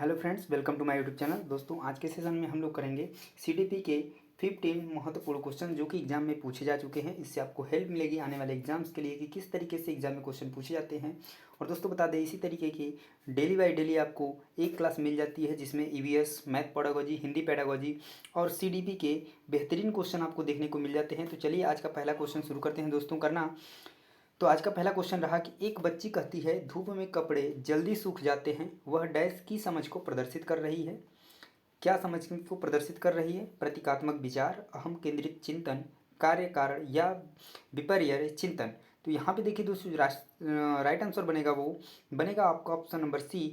Hello friends, welcome to my YouTube channel. दोस्तों, आज के सेशन में हम लोग करेंगे सीडीपी के 15 महत्वपूर्ण क्वेश्चन जो कि एग्जाम में पूछे जा चुके हैं। इससे आपको हेल्प मिलेगी आने वाले एग्जाम्स के लिए कि किस तरीके से एग्जाम में क्वेश्चन पूछे जाते हैं। और दोस्तों बता दें, इसी तरीके की डेली बाई डेली आपको एक क्लास मिल जाती है जिसमें EVS, math pedagogy, Hindi pedagogy और सीडीपी के बेहतरीन क्वेश्चन आपको देखने को मिल जाते हैं। तो चलिए आज का पहला क्वेश्चन शुरू करते हैं दोस्तों करना। तो आज का पहला क्वेश्चन रहा कि एक बच्ची कहती है धूप में कपड़े जल्दी सूख जाते हैं। वह डैश की समझ को प्रदर्शित कर रही है। क्या समझ को प्रदर्शित कर रही है? प्रतीकात्मक विचार, अहम केंद्रित चिंतन, कार्य कारण या विपर्य चिंतन। तो यहाँ पे देखिए दोस्तों, राइट आंसर बनेगा वो बनेगा आपका ऑप्शन नंबर सी,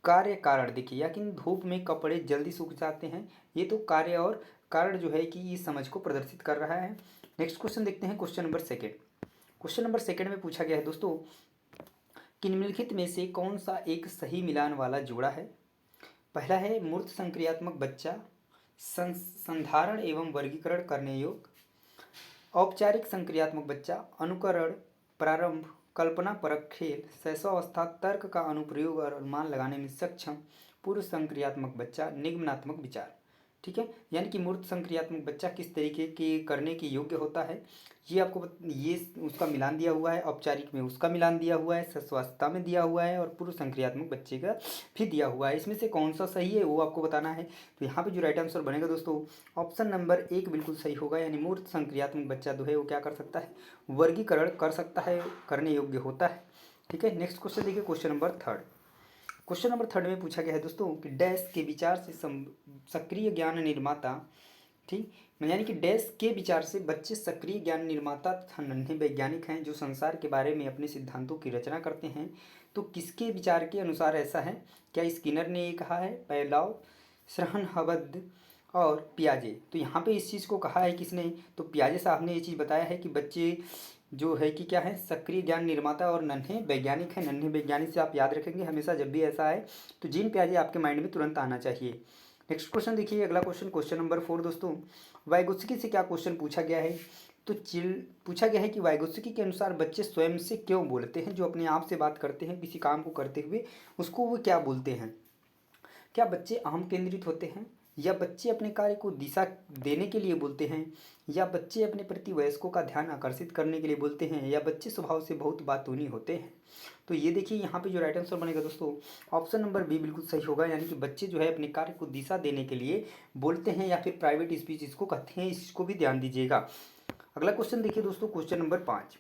कार्य कारण। देखिए, यानी धूप में कपड़े जल्दी सूख जाते हैं, ये तो कार्य और कारण जो है कि इस समझ को प्रदर्शित कर रहा है। नेक्स्ट क्वेश्चन देखते हैं, question number second. Question number second में पूछा गया है दोस्तों कि निम्नलिखित में से कौन सा एक सही मिलान वाला जोड़ा है? पहला है मूर्त संक्रियात्मक बच्चा, संधारण एवं वर्गीकरण करने योग्य, औपचारिक संक्रियात्मक बच्चा, अनुकरण, प्रारंभ, कल्पना परक खेल, शैशवावस्था, तर्क का अनुप्रयोग और अनुमान लगाने में सक्षम, पूर्व संक्रियात्मक बच्चा, निगमनात्मक विचार। ठीक है, यानी कि मूर्त संक्रियात्मक बच्चा किस तरीके के करने के योग्य होता है, ये आपको ये उसका मिलान दिया हुआ है। औपचारिक में उसका मिलान दिया हुआ है, शैशवावस्था में दिया हुआ है और पूर्व संक्रियात्मक बच्चे का भी दिया हुआ है। इसमें से कौन सा सही है वो आपको बताना है। तो यहाँ पे जो राइट आंसर बनेगा दोस्तों, ऑप्शन नंबर एक बिल्कुल सही होगा। यानी मूर्त संक्रियात्मक बच्चा जो है वो क्या कर सकता है, वर्गीकरण कर सकता है, करने योग्य होता है। ठीक है, नेक्स्ट क्वेश्चन देखिए, question number third. Question number third में पूछा गया है दोस्तों कि डैश के विचार से सक्रिय ज्ञान निर्माता, ठीक, यानी कि डैश के विचार से बच्चे सक्रिय ज्ञान निर्माता तथा नन्हे वैज्ञानिक हैं जो संसार के बारे में अपने सिद्धांतों की रचना करते हैं। तो किसके विचार के अनुसार ऐसा है? क्या स्किनर ने ये कहा है, पैलाव, श्रहनहबद और पियाजे? तो यहाँ पे इस चीज़ को कहा है किसने? तो पियाजे साहब ने ये चीज़ बताया है कि बच्चे जो है कि क्या है, सक्रिय ज्ञान निर्माता और नन्हे वैज्ञानिक हैं। नन्हे वैज्ञानिक से आप याद रखेंगे हमेशा, जब भी ऐसा आए तो जीन पियाजे आपके माइंड में तुरंत आना चाहिए। नेक्स्ट क्वेश्चन देखिए, अगला क्वेश्चन, क्वेश्चन नंबर 4 दोस्तों। वाइगोत्स्की से क्या क्वेश्चन पूछा गया है? तो पूछा गया है कि वाइगोत्स्की के अनुसार बच्चे स्वयं से क्यों बोलते हैं? जो अपने आप से बात करते हैं किसी काम को करते हुए, उसको वो क्या बोलते हैं? क्या बच्चे अहम केंद्रित होते हैं, या बच्चे अपने कार्य को दिशा देने के लिए बोलते हैं, या बच्चे अपने प्रति वयस्कों का ध्यान आकर्षित करने के लिए बोलते हैं, या बच्चे स्वभाव से बहुत बातूनी होते हैं? तो ये देखिए, यहाँ पे जो राइट आंसर बनेगा दोस्तों, ऑप्शन नंबर बी बिल्कुल सही होगा। यानी कि बच्चे जो है अपने कार्य को दिशा देने के लिए बोलते हैं, या फिर प्राइवेट स्पीच इसको कहते हैं, इसको भी ध्यान दीजिएगा। अगला क्वेश्चन देखिए दोस्तों, क्वेश्चन नंबर 5।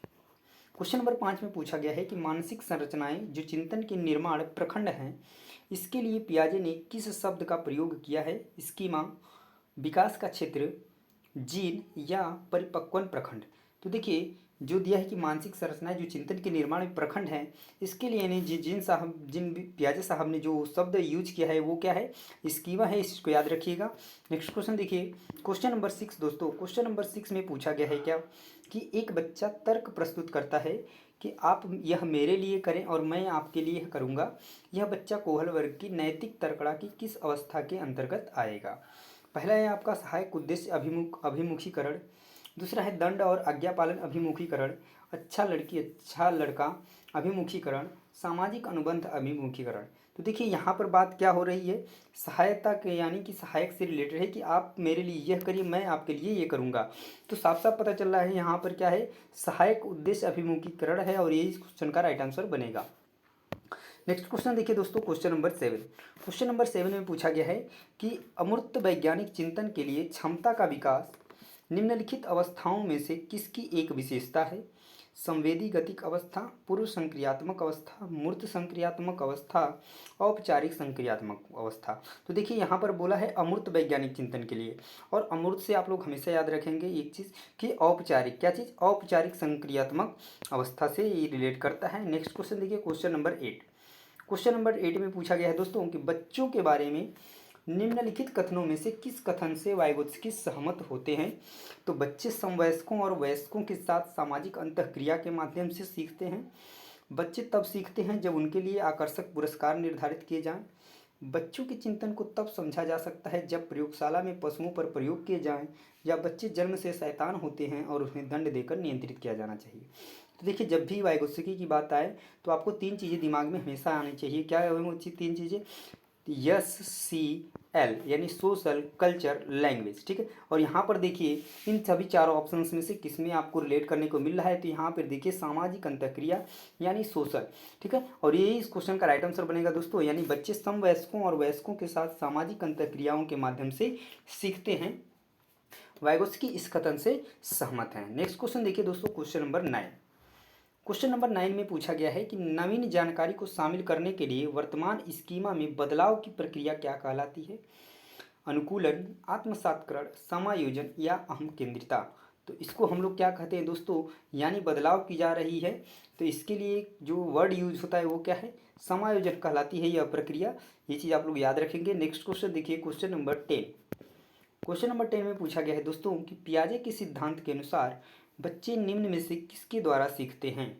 क्वेश्चन नंबर 5 में पूछा गया है कि मानसिक संरचनाएं जो चिंतन के निर्माण प्रखंड हैं, इसके लिए पियाजे ने किस शब्द का प्रयोग किया है? स्कीमा, विकास का क्षेत्र, जीन या परिपक्वन प्रखंड? तो देखिए, जो दिया है कि मानसिक संरचनाएं जो चिंतन के निर्माण में प्रखंड हैं, इसके लिए ने जिन पियाजे साहब ने जो शब्द यूज किया है वो क्या है? स्कीमा है, इसको याद रखिएगा। नेक्स्ट क्वेश्चन देखिए, क्वेश्चन नंबर 6 दोस्तों। क्वेश्चन नंबर 6 में पूछा गया है क्या कि एक बच्चा तर्क प्रस्तुत करता है कि आप यह मेरे लिए करें और मैं आपके लिए करूँगा। यह बच्चा कोहल वर्ग की नैतिक तर्कड़ा की किस अवस्था के अंतर्गत आएगा? पहला है आपका सहायक उद्देश्य अभिमुखीकरण, दूसरा है दंड और आज्ञापालन अभिमुखीकरण, अच्छा लड़की अच्छा लड़का अभिमुखीकरण, सामाजिक अनुबंध अभिमुखीकरण। तो देखिए, यहाँ पर बात क्या हो रही है? सहायता के, यानी कि सहायक से रिलेटेड है कि आप मेरे लिए यह करिए, मैं आपके लिए ये करूँगा। तो साफ साफ पता चल रहा है यहाँ पर क्या है, सहायक उद्देश्य अभिमुखीकरण है, और ये इस क्वेश्चन का राइट आंसर बनेगा। नेक्स्ट क्वेश्चन देखिए दोस्तों, क्वेश्चन नंबर 7। क्वेश्चन नंबर 7 में पूछा गया है कि अमूर्त वैज्ञानिक चिंतन के लिए क्षमता का विकास निम्नलिखित अवस्थाओं में से किसकी एक विशेषता है? संवेदी गतिक अवस्था, पूर्व संक्रियात्मक अवस्था, मूर्त संक्रियात्मक अवस्था, औपचारिक संक्रियात्मक अवस्था। तो देखिए, यहाँ पर बोला है अमूर्त वैज्ञानिक चिंतन के लिए, और अमूर्त से आप लोग हमेशा याद रखेंगे एक चीज़ कि औपचारिक, क्या चीज़? औपचारिक संक्रियात्मक अवस्था से ये रिलेट करता है। नेक्स्ट क्वेश्चन देखिए, क्वेश्चन नंबर 8। क्वेश्चन नंबर 8 में पूछा गया है दोस्तों कि बच्चों के बारे में निम्नलिखित कथनों में से किस कथन से वाइगोत्स्की सहमत होते हैं? तो बच्चे समवयस्कों और वयस्कों के साथ सामाजिक अंतःक्रिया के माध्यम से सीखते हैं। बच्चे तब सीखते हैं जब उनके लिए आकर्षक पुरस्कार निर्धारित किए जाएं। बच्चों के चिंतन को तब समझा जा सकता है जब प्रयोगशाला में पशुओं पर प्रयोग किए जाएं, या बच्चे जन्म से शैतान होते हैं और उन्हें दंड देकर नियंत्रित किया जाना चाहिए। तो देखिए, जब भी वाइगोत्स्की की बात आए तो आपको तीन चीज़ें दिमाग में हमेशा आनी चाहिए। क्या है वो तीन चीज़ें? SCL यानी सोशल कल्चर लैंग्वेज, ठीक है। और यहाँ पर देखिए इन सभी चारों ऑप्शंस में से किसमें आपको रिलेट करने को मिल रहा है, तो यहाँ पर देखिए सामाजिक अंतःक्रिया यानी सोशल, ठीक है। और यही इस क्वेश्चन का राइट आंसर बनेगा दोस्तों, यानी बच्चे समवयस्कों और वयस्कों के साथ सामाजिक अंतःक्रियाओं के माध्यम से सीखते हैं। वाइगोत्स्की इस कथन से सहमत हैं। नेक्स्ट क्वेश्चन देखिए दोस्तों, क्वेश्चन नंबर 9। क्वेश्चन नंबर 9 में पूछा गया है कि नवीन जानकारी को शामिल करने के लिए वर्तमान स्कीमा में बदलाव की प्रक्रिया क्या कहलाती है? अनुकूलन, आत्मसात्करण, समायोजन या अहम केंद्रिता। तो इसको हम लोग क्या कहते हैं दोस्तों, यानी बदलाव की जा रही है, तो इसके लिए जो वर्ड यूज होता है वो क्या है, समायोजन कहलाती है यह प्रक्रिया। ये चीज़ आप लोग याद रखेंगे। नेक्स्ट क्वेश्चन देखिए, क्वेश्चन नंबर 10। क्वेश्चन नंबर 10 में पूछा गया है दोस्तों कि पियाजे के सिद्धांत के अनुसार बच्चे निम्न में से किसके द्वारा सीखते हैं?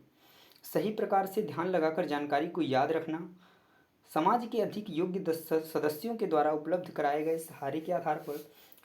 सही प्रकार से ध्यान लगाकर जानकारी को याद रखना, समाज के अधिक योग्य सदस्यों के द्वारा उपलब्ध कराए गए सहारे के आधार पर,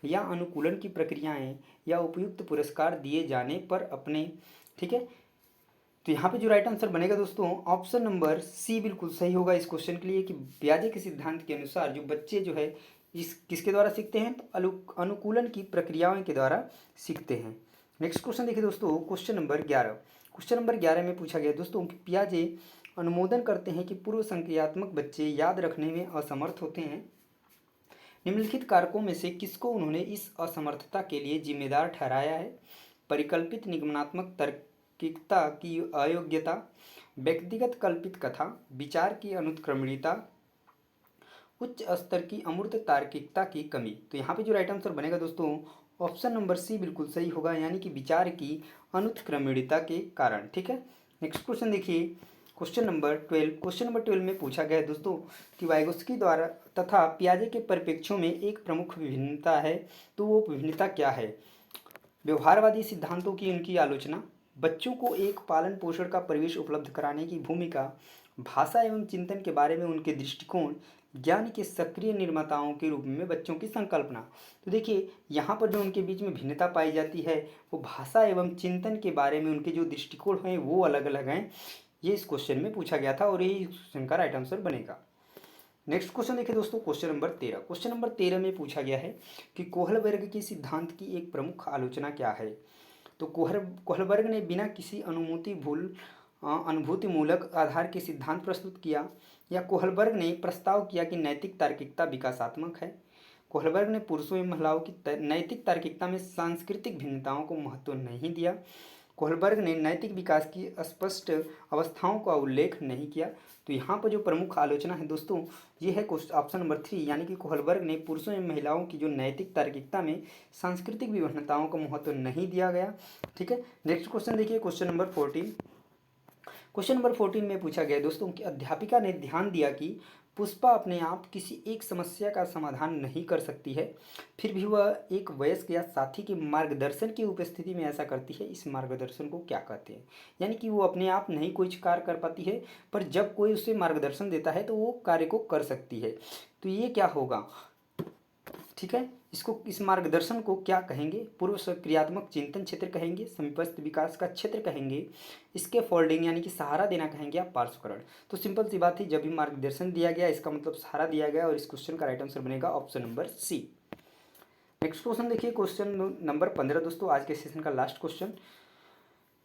या अनुकूलन की प्रक्रियाएं, या उपयुक्त पुरस्कार दिए जाने पर अपने, ठीक है। तो यहाँ पे जो राइट आंसर बनेगा दोस्तों, ऑप्शन नंबर सी बिल्कुल सही होगा इस क्वेश्चन के लिए, कि पियाजे के सिद्धांत के अनुसार जो बच्चे जो है इस किसके द्वारा सीखते हैं, तो अनुकूलन की प्रक्रियाओं के द्वारा सीखते हैं। नेक्स्ट क्वेश्चन देखिए दोस्तों, क्वेश्चन नंबर 11। क्वेश्चन नंबर 11 में पूछा गया दोस्तों कि पियाजे अनुमोदन करते हैं कि पूर्व संक्रियात्मक बच्चे याद रखने में असमर्थ होते हैं। निम्नलिखित कारकों में से किसको उन्होंने इस असमर्थता के लिए जिम्मेदार ठहराया है? परिकल्पित निगमनात्मक तार्किकता की अयोग्यता, व्यक्तिगत कल्पित कथा, विचार की अनुत्क्रमणीयता, उच्च स्तर की अमूर्त तार्किकता की कमी। तो यहाँ पे जो राइट आंसर बनेगा दोस्तों, ऑप्शन नंबर सी बिल्कुल सही होगा, यानी कि विचार की अनुत्क्रमणीयता के कारण, ठीक है। नेक्स्ट क्वेश्चन देखिए, क्वेश्चन नंबर 12। क्वेश्चन नंबर 12 में पूछा गया है दोस्तों कि वाइगोत्स्की द्वारा तथा पियाजे के परिप्रेक्ष्यों में एक प्रमुख विभिन्नता है, तो वो विभिन्नता क्या है? व्यवहारवादी सिद्धांतों की उनकी आलोचना, बच्चों को एक पालन पोषण का परिवेश उपलब्ध कराने की भूमिका, भाषा एवं चिंतन के बारे में उनके दृष्टिकोण, ज्ञान के सक्रिय निर्माताओं के रूप में बच्चों की संकल्पना। तो देखिए यहाँ पर जो उनके बीच में भिन्नता पाई जाती है वो भाषा एवं चिंतन के बारे में उनके जो दृष्टिकोण हैं वो अलग अलग हैं। ये इस क्वेश्चन में पूछा गया था और यही क्वेश्चन का राइट आंसर बनेगा। नेक्स्ट क्वेश्चन देखिए दोस्तों, क्वेश्चन नंबर 13। क्वेश्चन नंबर 13 में पूछा गया है कि कोहलबर्ग के सिद्धांत की एक प्रमुख आलोचना क्या है? तो कोहलबर्ग ने बिना किसी अनुभूतिमूलक आधार के सिद्धांत प्रस्तुत किया, या कोहलबर्ग ने प्रस्ताव किया कि नैतिक तार्किकता विकासात्मक है। कोहलबर्ग ने पुरुषों एवं महिलाओं की नैतिक तार्किकता में सांस्कृतिक भिन्नताओं को महत्व नहीं दिया। कोहलबर्ग ने नैतिक विकास की स्पष्ट अवस्थाओं का उल्लेख नहीं किया। तो यहाँ पर जो प्रमुख आलोचना है दोस्तों, ये है ऑप्शन नंबर 3, यानी कि कोहलबर्ग ने पुरुषों एवं महिलाओं की जो नैतिक तार्किकता में सांस्कृतिक विभिन्नताओं का महत्व नहीं दिया गया, ठीक है। नेक्स्ट क्वेश्चन देखिए, क्वेश्चन नंबर 14। क्वेश्चन नंबर 14 में पूछा गया दोस्तों कि अध्यापिका ने ध्यान दिया कि पुष्पा अपने आप किसी एक समस्या का समाधान नहीं कर सकती है, फिर भी वह एक वयस्क या साथी के मार्गदर्शन की उपस्थिति में ऐसा करती है। इस मार्गदर्शन को क्या कहते हैं? यानी कि वो अपने आप नहीं कोई कार्य कर पाती है, पर जब कोई उसे मार्गदर्शन देता है तो वो कार्य को कर सकती है। तो ये क्या होगा, ठीक है। इस मार्गदर्शन को क्या कहेंगे? पूर्व सक्रियात्मक चिंतन क्षेत्र कहेंगे, समीपस्थ विकास का क्षेत्र कहेंगे, इसके फोल्डिंग यानी कि सहारा देना कहेंगे, या पार्श्वकरण। तो सिंपल सी बात थी, जब भी मार्गदर्शन दिया गया इसका मतलब सहारा दिया गया, और इस क्वेश्चन का राइट आंसर बनेगा option number C. Next question देखिए, क्वेश्चन नंबर 15 दोस्तों, आज के सेशन का लास्ट क्वेश्चन।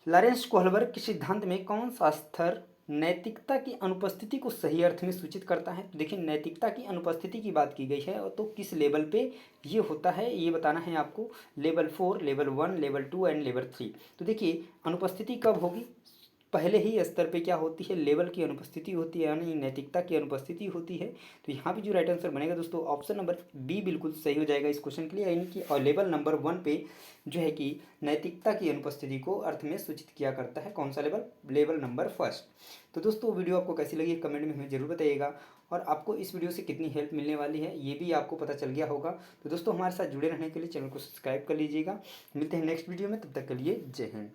लॉरेंस कोहलबर्ग के सिद्धांत में कौन सा स्तर नैतिकता की अनुपस्थिति को सही अर्थ में सूचित करता है? तो देखिए नैतिकता की अनुपस्थिति की बात की गई है, और तो किस लेवल पे ये होता है ये बताना है आपको। Level 4, level 1, level 2 and level 3। तो देखिए अनुपस्थिति कब होगी? पहले ही स्तर पे क्या होती है, लेवल की अनुपस्थिति होती है, यानी नैतिकता की अनुपस्थिति होती है। तो यहाँ पे जो राइट आंसर बनेगा दोस्तों, ऑप्शन नंबर बी बिल्कुल सही हो जाएगा इस क्वेश्चन के लिए, यानी कि लेवल नंबर 1 पे जो है कि नैतिकता की अनुपस्थिति को अर्थ में सूचित किया करता है। कौन सा लेवल? Level number 1। तो दोस्तों वीडियो आपको कैसी लगी कमेंट में हमें जरूर बताइएगा, और आपको इस वीडियो से कितनी हेल्प मिलने वाली है ये भी आपको पता चल गया होगा। तो दोस्तों हमारे साथ जुड़े रहने के लिए चैनल को सब्सक्राइब कर लीजिएगा। मिलते हैं नेक्स्ट वीडियो में, तब तक के लिए जय हिंद।